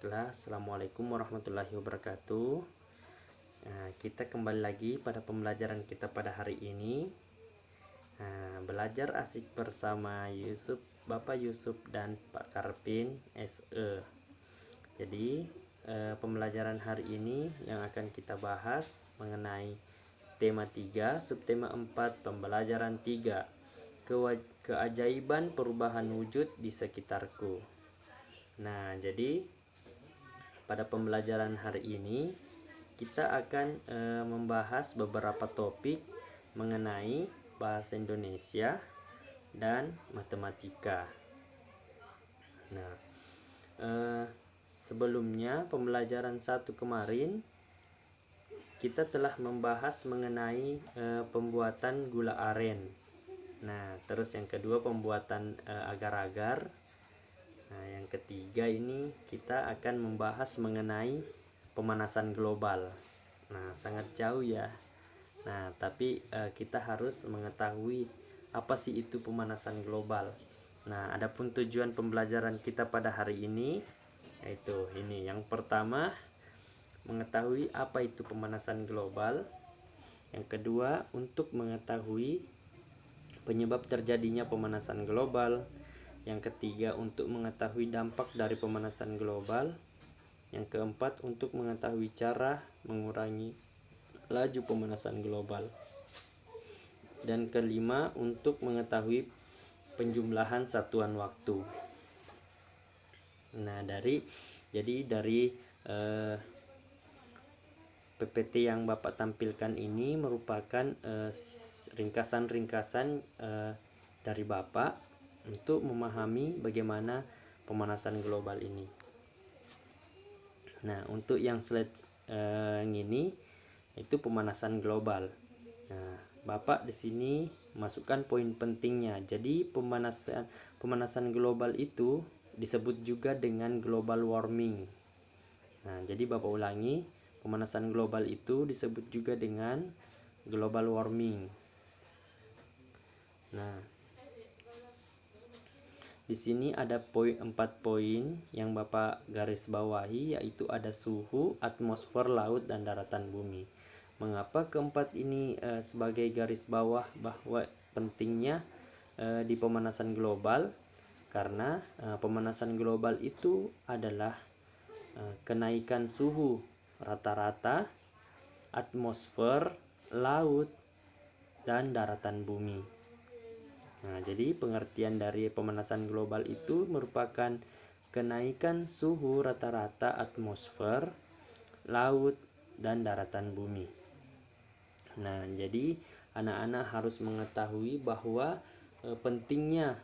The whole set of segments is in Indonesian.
Baiklah, assalamualaikum warahmatullahi wabarakatuh. Nah, kita kembali lagi pada pembelajaran kita pada hari ini. Belajar asik bersama Bapak Yusuf dan Pak Karpin SE. Jadi pembelajaran hari ini yang akan kita bahas mengenai tema 3, subtema 4, pembelajaran 3, keajaiban perubahan wujud di sekitarku. Nah, jadi pada pembelajaran hari ini kita akan membahas beberapa topik mengenai bahasa Indonesia dan matematika. Nah, sebelumnya pembelajaran 1 kemarin kita telah membahas mengenai pembuatan gula aren. Nah, terus yang kedua pembuatan agar-agar. Nah, yang ketiga ini kita akan membahas mengenai pemanasan global. Nah, sangat jauh ya. Nah, tapi kita harus mengetahui apa sih itu pemanasan global. Nah, adapun tujuan pembelajaran kita pada hari ini yaitu ini. Yang pertama, mengetahui apa itu pemanasan global. Yang kedua, untuk mengetahui penyebab terjadinya pemanasan global. Yang ketiga, untuk mengetahui dampak dari pemanasan global. Yang keempat, untuk mengetahui cara mengurangi laju pemanasan global. Dan kelima, untuk mengetahui penjumlahan satuan waktu. Nah, dari PPT yang Bapak tampilkan ini merupakan ringkasan-ringkasan dari Bapak untuk memahami bagaimana pemanasan global ini. Nah, untuk yang slide ini itu pemanasan global. Nah, Bapak di sini masukkan poin pentingnya. Jadi pemanasan global itu disebut juga dengan global warming. Nah, jadi Bapak ulangi, pemanasan global itu disebut juga dengan global warming. Nah, di sini ada 4 poin yang Bapak garis bawahi, yaitu ada suhu, atmosfer, laut, dan daratan bumi. Mengapa keempat ini sebagai garis bawah bahwa pentingnya di pemanasan global? Karena pemanasan global itu adalah kenaikan suhu rata-rata, atmosfer, laut, dan daratan bumi. Nah, jadi pengertian dari pemanasan global itu merupakan kenaikan suhu rata-rata atmosfer, laut, dan daratan bumi. Nah, jadi anak-anak harus mengetahui bahwa pentingnya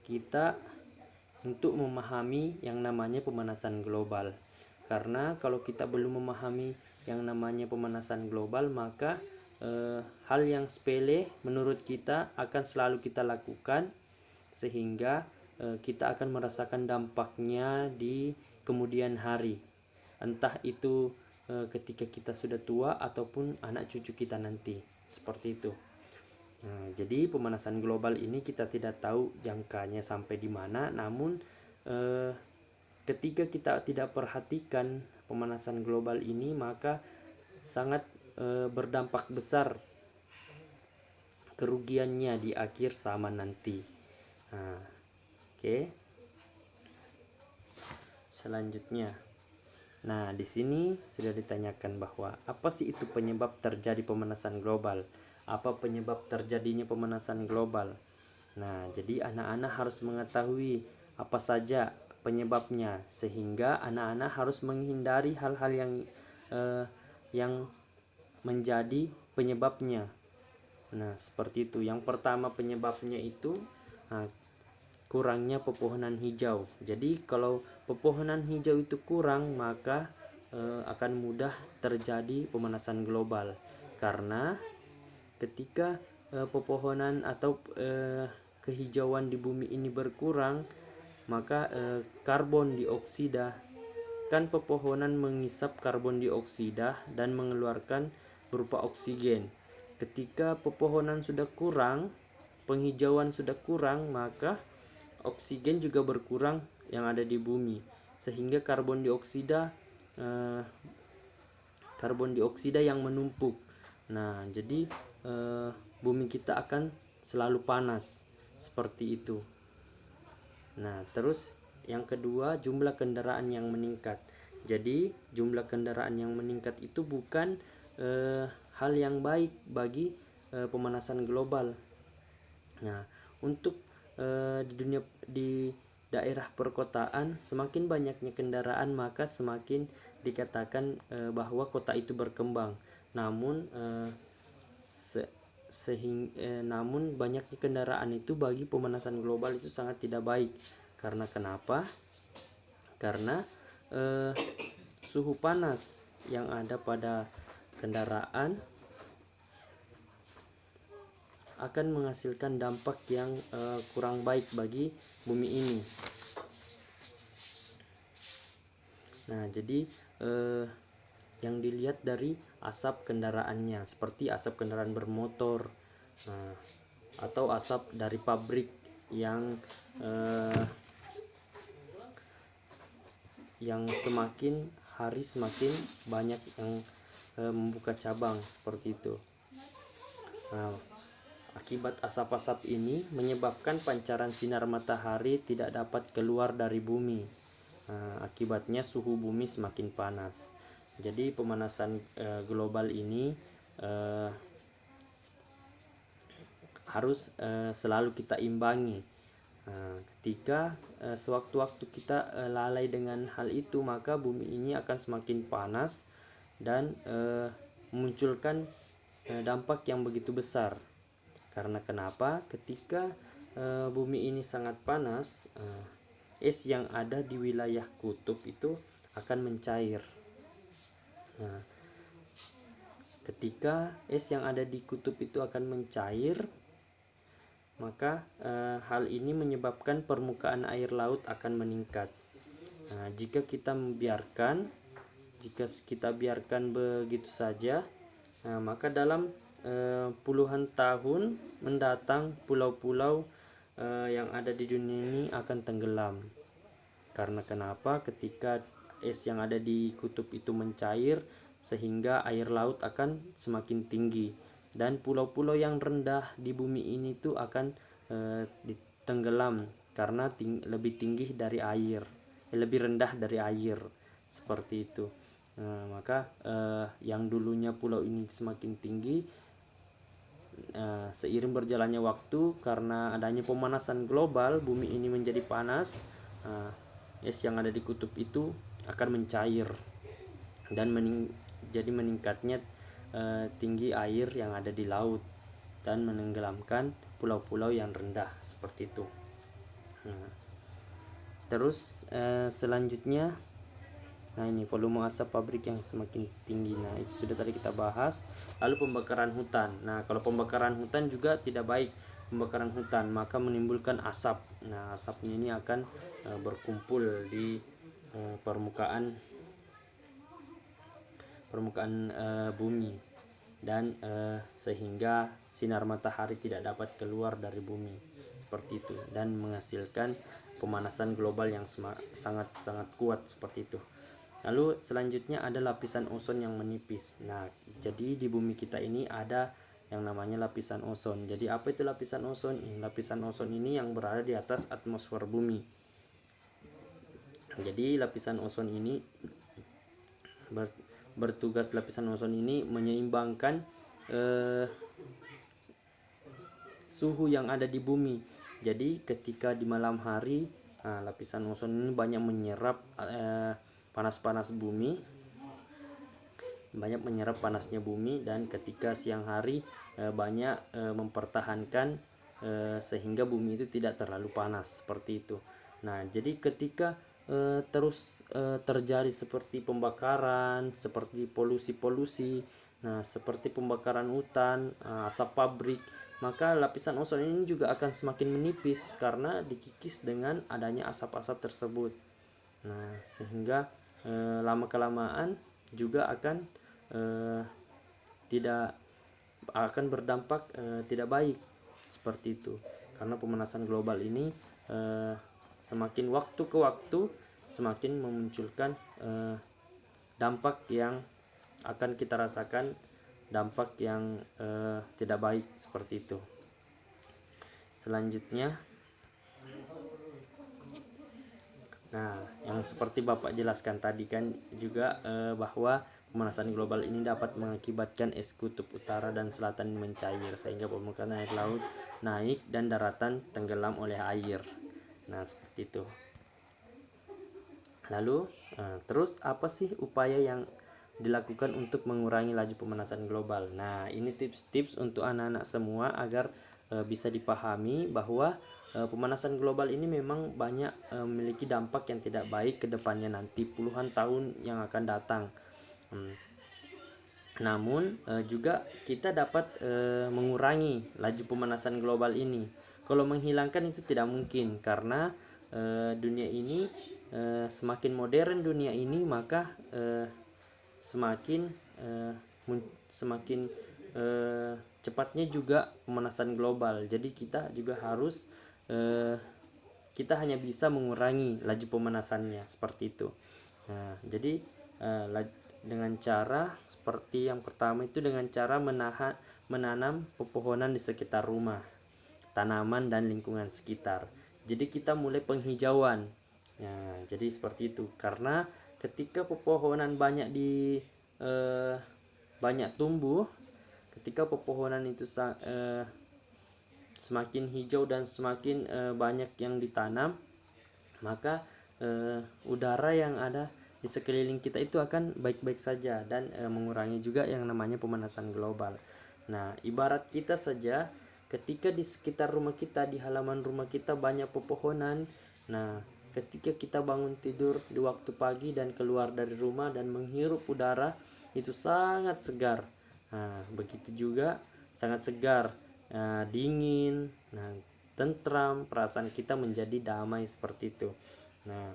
kita untuk memahami yang namanya pemanasan global. Karena kalau kita belum memahami yang namanya pemanasan global, maka hal yang sepele menurut kita akan selalu kita lakukan, sehingga kita akan merasakan dampaknya di kemudian hari, entah itu ketika kita sudah tua ataupun anak cucu kita nanti, seperti itu. Nah, jadi pemanasan global ini kita tidak tahu jangkanya sampai di mana, namun ketika kita tidak perhatikan pemanasan global ini, maka sangat berdampak besar kerugiannya di akhir zaman nanti. Nah, oke. Selanjutnya, nah di sini sudah ditanyakan bahwa apa sih itu penyebab terjadi pemanasan global? Apa penyebab terjadinya pemanasan global? Nah, jadi anak-anak harus mengetahui apa saja penyebabnya, sehingga anak-anak harus menghindari hal-hal yang menjadi penyebabnya. Nah, seperti itu. Yang pertama penyebabnya itu kurangnya pepohonan hijau. Jadi kalau pepohonan hijau itu kurang, maka akan mudah terjadi pemanasan global. Karena ketika pepohonan atau kehijauan di bumi ini berkurang, maka karbon dioksida, kan pepohonan mengisap karbon dioksida dan mengeluarkan berupa oksigen. Ketika pepohonan sudah kurang, penghijauan sudah kurang, maka oksigen juga berkurang yang ada di bumi. sehingga karbon dioksida yang menumpuk. Nah, jadi bumi kita akan selalu panas seperti itu. Nah, terus yang kedua, jumlah kendaraan yang meningkat. Jadi jumlah kendaraan yang meningkat itu bukan hal yang baik bagi pemanasan global. Nah, untuk di daerah perkotaan, semakin banyaknya kendaraan maka semakin dikatakan bahwa kota itu berkembang. Namun namun banyaknya kendaraan itu bagi pemanasan global itu sangat tidak baik. Karena kenapa? Karena suhu panas yang ada pada kendaraan akan menghasilkan dampak yang kurang baik bagi bumi ini. Nah, jadi yang dilihat dari asap kendaraannya, seperti asap kendaraan bermotor, atau asap dari pabrik yang semakin hari semakin banyak yang membuka cabang seperti itu. Nah, akibat asap-asap ini menyebabkan pancaran sinar matahari tidak dapat keluar dari bumi. Akibatnya suhu bumi semakin panas. Jadi pemanasan global ini harus selalu kita imbangi. Ketika sewaktu-waktu kita lalai dengan hal itu, maka bumi ini akan semakin panas dan memunculkan dampak yang begitu besar. Karena kenapa? Ketika bumi ini sangat panas, es yang ada di wilayah kutub itu akan mencair. Nah, ketika es yang ada di kutub itu akan mencair, maka hal ini menyebabkan permukaan air laut akan meningkat. Nah, jika kita biarkan begitu saja, maka dalam puluhan tahun mendatang pulau-pulau yang ada di dunia ini akan tenggelam. Karena kenapa? Ketika es yang ada di kutub itu mencair, sehingga air laut akan semakin tinggi, dan pulau-pulau yang rendah di bumi ini tuh akan ditenggelam karena lebih tinggi dari air, lebih rendah dari air, seperti itu. Maka yang dulunya pulau ini semakin tinggi, seiring berjalannya waktu karena adanya pemanasan global, bumi ini menjadi panas, es yang ada di kutub itu akan mencair dan jadi meningkatnya tinggi air yang ada di laut dan menenggelamkan pulau-pulau yang rendah seperti itu. Terus selanjutnya, nah ini volume asap pabrik yang semakin tinggi. Nah, itu sudah tadi kita bahas. Lalu pembakaran hutan. Nah, kalau pembakaran hutan juga tidak baik. Pembakaran hutan maka menimbulkan asap. Nah, asapnya ini akan berkumpul di permukaan bumi, dan sehingga sinar matahari tidak dapat keluar dari bumi seperti itu, dan menghasilkan pemanasan global yang sangat kuat seperti itu. Lalu selanjutnya ada lapisan ozon yang menipis. Nah, jadi di bumi kita ini ada yang namanya lapisan ozon. Jadi apa itu lapisan ozon? Lapisan ozon ini yang berada di atas atmosfer bumi. Jadi lapisan ozon ini bertugas menyeimbangkan suhu yang ada di bumi. Jadi ketika di malam hari, lapisan ozon ini banyak menyerap panasnya bumi, dan ketika siang hari banyak mempertahankan sehingga bumi itu tidak terlalu panas seperti itu. Nah, jadi ketika terus terjadi seperti pembakaran, seperti polusi, nah seperti pembakaran hutan, asap pabrik, maka lapisan ozon ini juga akan semakin menipis karena dikikis dengan adanya asap-asap tersebut. Nah, sehingga lama kelamaan juga akan berdampak tidak baik seperti itu, karena pemanasan global ini semakin waktu ke waktu semakin memunculkan dampak yang akan kita rasakan, dampak yang tidak baik seperti itu. Selanjutnya, nah yang seperti Bapak jelaskan tadi kan juga bahwa pemanasan global ini dapat mengakibatkan es kutub utara dan selatan mencair sehingga permukaan air laut naik dan daratan tenggelam oleh air. Nah seperti itu. Lalu terus apa sih upaya yang dilakukan untuk mengurangi laju pemanasan global? Nah ini tips-tips untuk anak-anak semua agar bisa dipahami bahwa pemanasan global ini memang banyak memiliki dampak yang tidak baik ke depannya nanti puluhan tahun yang akan datang. Namun juga kita dapat mengurangi laju pemanasan global ini. Kalau menghilangkan itu tidak mungkin karena dunia ini semakin modern dunia ini, maka semakin cepatnya juga pemanasan global. Jadi kita juga harus kita hanya bisa mengurangi laju pemanasannya seperti itu. Nah, jadi dengan cara seperti yang pertama itu dengan cara menanam pepohonan di sekitar rumah, tanaman dan lingkungan sekitar. Jadi kita mulai penghijauan. Nah, jadi seperti itu. Karena ketika pepohonan banyak banyak tumbuh, ketika pepohonan itu semakin hijau dan semakin banyak yang ditanam, maka udara yang ada di sekeliling kita itu akan baik-baik saja dan mengurangi juga yang namanya pemanasan global. Nah, ibarat kita saja ketika di sekitar rumah kita, di halaman rumah kita banyak pepohonan. Nah, ketika kita bangun tidur di waktu pagi dan keluar dari rumah dan menghirup udara, itu sangat segar. Nah, begitu juga sangat segar, dingin, nah, tentram, perasaan kita menjadi damai seperti itu. Nah,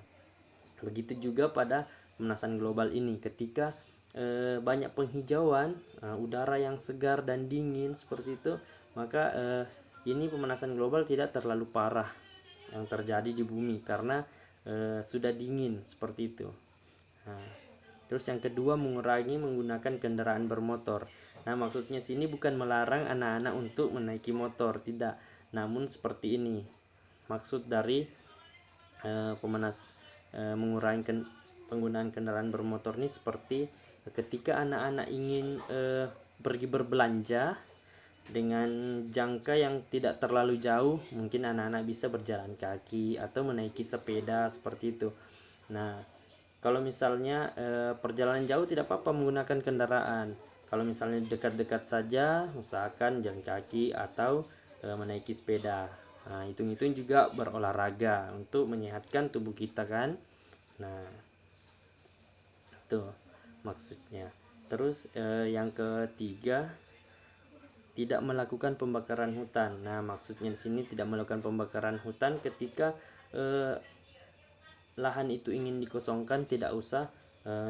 begitu juga pada pemanasan global ini, ketika banyak penghijauan, udara yang segar dan dingin seperti itu, maka ini pemanasan global tidak terlalu parah yang terjadi di bumi karena sudah dingin seperti itu. Nah, terus yang kedua, mengurangi menggunakan kendaraan bermotor. Nah, maksudnya sini bukan melarang anak-anak untuk menaiki motor, tidak. Namun seperti ini maksud dari mengurangi penggunaan kendaraan bermotor ini, seperti ketika anak-anak ingin pergi berbelanja dengan jangka yang tidak terlalu jauh, mungkin anak-anak bisa berjalan kaki atau menaiki sepeda seperti itu. Nah, kalau misalnya perjalanan jauh tidak apa-apa menggunakan kendaraan. Kalau misalnya dekat-dekat saja, usahakan jalan kaki atau menaiki sepeda. Nah, itu juga berolahraga untuk menyehatkan tubuh kita kan. Nah, itu maksudnya. Terus yang ketiga, tidak melakukan pembakaran hutan. Nah, maksudnya di sini tidak melakukan pembakaran hutan ketika lahan itu ingin dikosongkan, tidak usah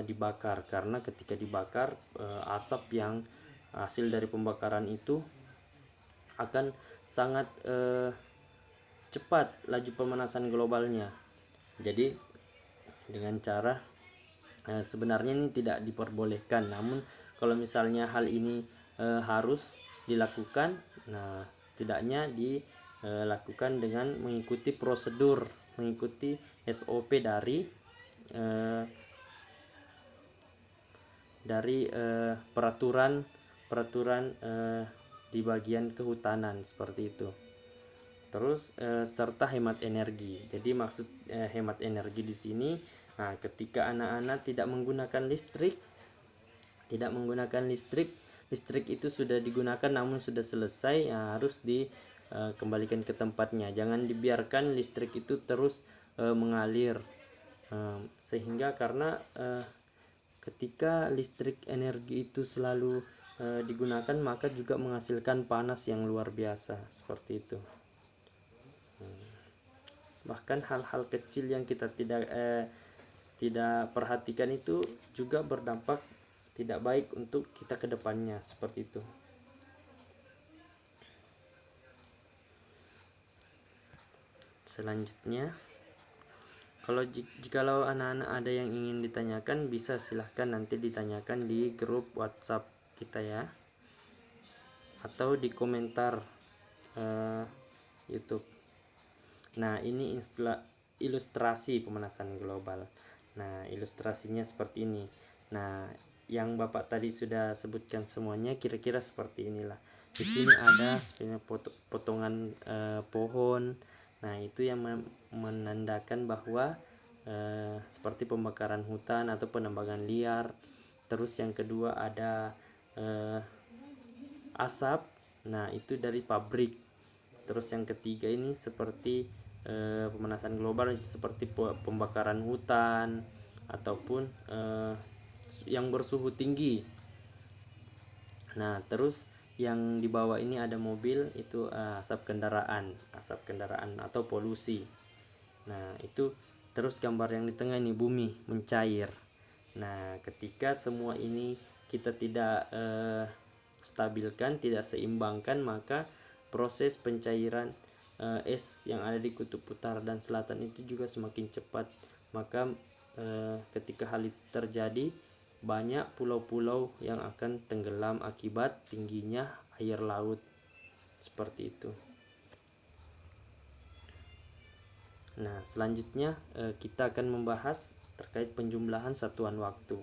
dibakar, karena ketika dibakar asap yang hasil dari pembakaran itu akan sangat cepat laju pemanasan globalnya. Jadi dengan cara sebenarnya ini tidak diperbolehkan, namun kalau misalnya hal ini harus dilakukan, nah setidaknya dilakukan dengan mengikuti prosedur, mengikuti SOP dari peraturan di bagian kehutanan seperti itu. Terus serta hemat energi. Jadi maksud hemat energi di sini, nah ketika anak-anak tidak menggunakan listrik, listrik itu sudah digunakan namun sudah selesai, ya harus dikembalikan ke tempatnya. Jangan dibiarkan listrik itu terus mengalir, sehingga karena ketika listrik energi itu selalu digunakan, maka juga menghasilkan panas yang luar biasa seperti itu. Bahkan hal-hal kecil yang kita tidak perhatikan itu juga berdampak tidak baik untuk kita ke depannya seperti itu. Selanjutnya, Kalau jikalau anak-anak ada yang ingin ditanyakan, bisa silahkan nanti ditanyakan di grup WhatsApp kita ya, atau di komentar YouTube. Nah, ini ilustrasi pemanasan global. Nah, ilustrasinya seperti ini. Nah, yang Bapak tadi sudah sebutkan semuanya kira-kira seperti inilah. Di sini ada sebenarnya potongan pohon. Nah, itu yang menandakan bahwa seperti pembakaran hutan atau penambangan liar. Terus yang kedua ada asap. Nah, itu dari pabrik. Terus yang ketiga ini seperti pemanasan global, seperti pembakaran hutan ataupun yang bersuhu tinggi. Nah, terus yang di bawah ini ada mobil, itu asap kendaraan atau polusi. Nah, itu terus gambar yang di tengah ini bumi mencair. Nah, ketika semua ini kita tidak stabilkan, tidak seimbangkan, maka proses pencairan es yang ada di kutub utara dan selatan itu juga semakin cepat. Maka ketika hal itu terjadi, banyak pulau-pulau yang akan tenggelam akibat tingginya air laut, seperti itu. Nah, selanjutnya kita akan membahas terkait penjumlahan satuan waktu.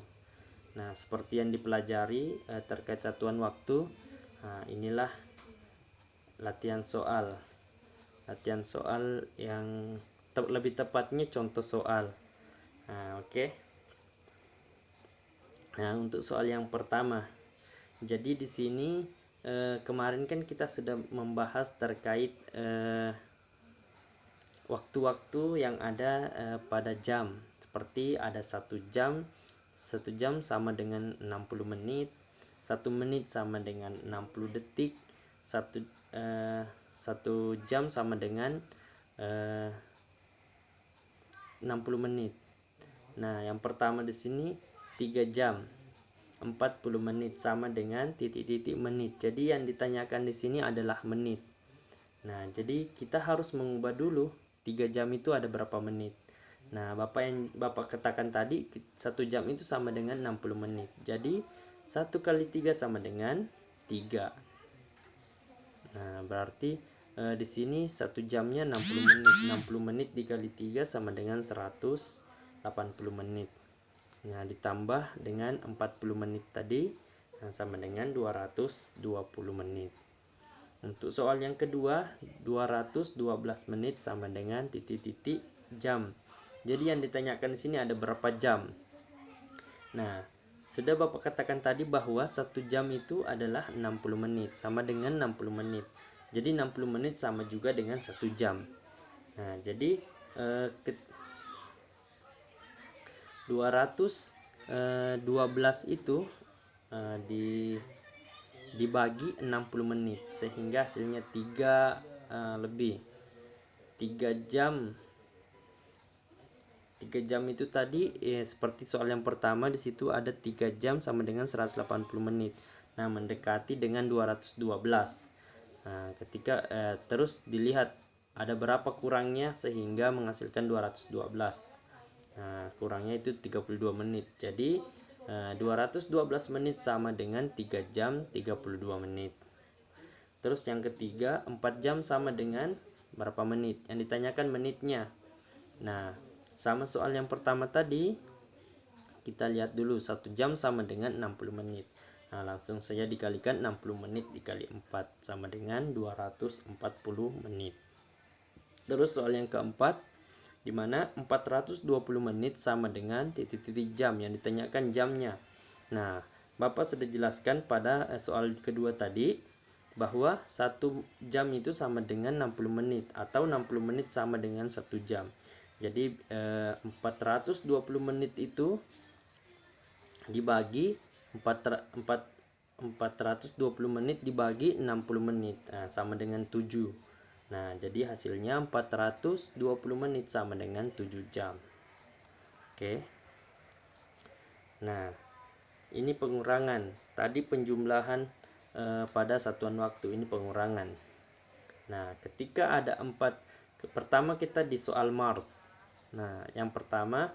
Nah, seperti yang dipelajari terkait satuan waktu, inilah latihan soal yang lebih tepatnya contoh soal. Nah, oke. Nah, untuk soal yang pertama, jadi di sini kemarin kan kita sudah membahas terkait waktu-waktu yang ada pada jam, seperti ada 1 jam sama dengan 60 menit, 1 menit sama dengan 60 detik, 1 jam sama dengan 60 menit. Nah, yang pertama di sini 3 jam 40 menit sama dengan titik-titik menit. Jadi yang ditanyakan di sini adalah menit. Nah, jadi kita harus mengubah dulu 3 jam itu ada berapa menit. Nah, Bapak katakan tadi 1 jam itu sama dengan 60 menit. Jadi 1 kali 3 sama dengan 3. Nah, berarti di sini 1 jamnya 60 menit. 60 menit dikali 3 sama dengan 180 menit. Nah, ditambah dengan 40 menit tadi, sama dengan 220 menit. Untuk soal yang kedua, 212 menit sama dengan titik-titik jam. Jadi yang ditanyakan di sini ada berapa jam. Nah, sudah Bapak katakan tadi bahwa 1 jam itu adalah 60 menit, sama dengan 60 menit. Jadi 60 menit sama juga dengan 1 jam. Nah, jadi 212 itu dibagi 60 menit sehingga hasilnya 3 jam. 3 jam itu tadi seperti soal yang pertama, di situ ada 3 jam sama dengan 180 menit. Nah, mendekati dengan 212. Nah, ketika terus dilihat ada berapa kurangnya sehingga menghasilkan 212. Nah, kurangnya itu 32 menit. Jadi 212 menit sama dengan 3 jam 32 menit. Terus yang ketiga, 4 jam sama dengan berapa menit? Yang ditanyakan menitnya. Nah, sama soal yang pertama tadi, kita lihat dulu 1 jam sama dengan 60 menit. Nah, langsung saja dikalikan 60 menit dikali 4 sama dengan 240 menit. Terus soal yang keempat, di mana 420 menit sama dengan titik-titik jam, yang ditanyakan jamnya. Nah, Bapak sudah jelaskan pada soal kedua tadi bahwa 1 jam itu sama dengan 60 menit atau 60 menit sama dengan 1 jam. Jadi 420 menit itu dibagi 420 menit dibagi 60 menit, sama dengan 7. Nah, jadi hasilnya 420 menit sama dengan 7 jam. Oke. Nah, ini pengurangan. Tadi penjumlahan pada satuan waktu, ini pengurangan. Nah, ketika ada 4, pertama kita di soal Mars. Nah, yang pertama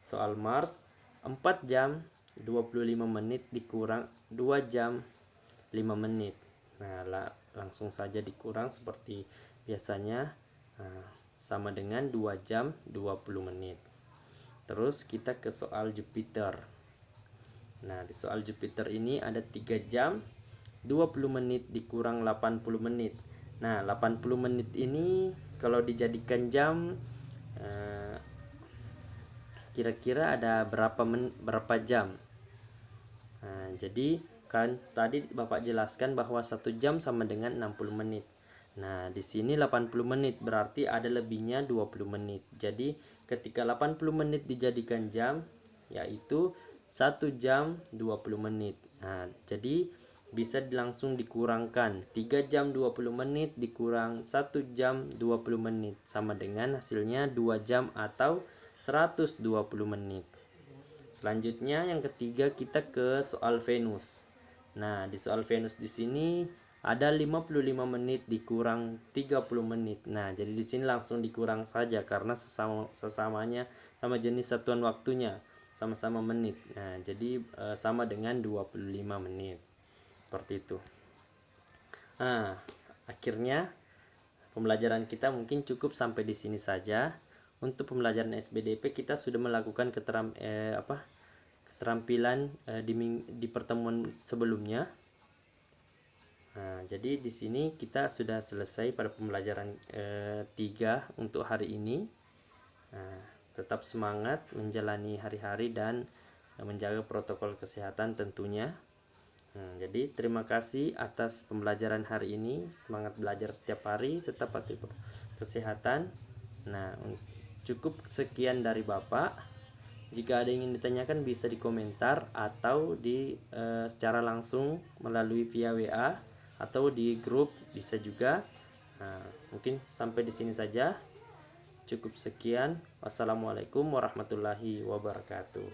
soal Mars, 4 jam 25 menit dikurang 2 jam 5 menit. Nah, langsung saja dikurang seperti biasanya. Nah, sama dengan 2 jam 20 menit. Terus kita ke soal Jupiter. Nah, di soal Jupiter ini ada 3 jam 20 menit dikurang 80 menit. Nah, 80 menit ini kalau dijadikan jam kira-kira ada berapa jam. Nah, jadi kan tadi Bapak jelaskan bahwa 1 jam sama dengan 60 menit. Nah, di sini 80 menit berarti ada lebihnya 20 menit. Jadi ketika 80 menit dijadikan jam, yaitu 1 jam 20 menit. Nah, jadi bisa langsung dikurangkan 3 jam 20 menit dikurang 1 jam 20 menit sama dengan hasilnya 2 jam atau 120 menit. Selanjutnya yang ketiga kita ke soal Venus. Nah, di soal Venus di sini ada 55 menit dikurang 30 menit. Nah, jadi di sini langsung dikurang saja karena sesamanya sama jenis satuan waktunya, sama-sama menit. Nah, jadi sama dengan 25 menit. Seperti itu. Nah, akhirnya pembelajaran kita mungkin cukup sampai di sini saja. Untuk pembelajaran SBDP kita sudah melakukan keterampilan di pertemuan sebelumnya. Nah, jadi di sini kita sudah selesai pada pembelajaran 3 untuk hari ini. Nah, tetap semangat menjalani hari-hari dan menjaga protokol kesehatan tentunya. Jadi terima kasih atas pembelajaran hari ini. Semangat belajar setiap hari, tetap patuhi kesehatan. Nah, cukup sekian dari Bapak. Jika ada yang ingin ditanyakan bisa di komentar atau secara langsung melalui via WA atau di grup bisa juga. Nah, mungkin sampai di sini saja. Cukup sekian. Wassalamualaikum warahmatullahi wabarakatuh.